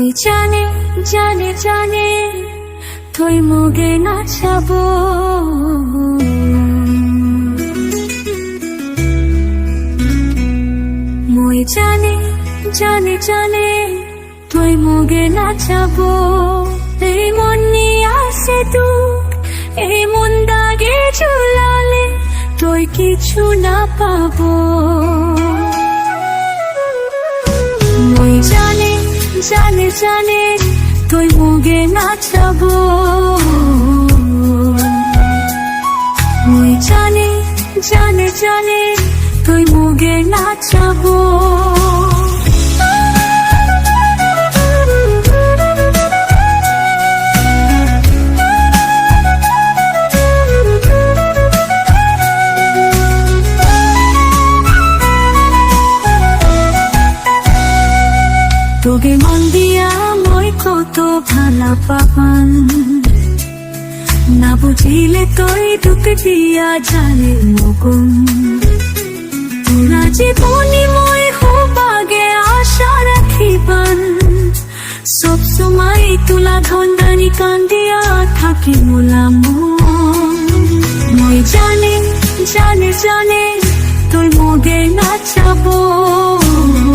মই জানে জানে জানে তই মোগে নাচাব মই জানে জানে জানে তই মোগে নাচাব এই মন নিয়ে আসে দুঃখ এই মন দাগে ঝুলালে তই কিছু না পাবো মই জানে জানে জানে তই মোগে নাচাব মই জানে জানে জানে তই মোগে নাচাব তোগে মন দিয়া মই কত ভালা পাবান না বুঝিলে তই দুঃখ দিয়া জানে মগুন তোরা জীবনী মই হবাগে আশা রাখিবান সব সময় তোলা ধন্দানি কান্দিয়া থাকি মোলাম মই জানে জানে জানে তোর মোগে নাচাবো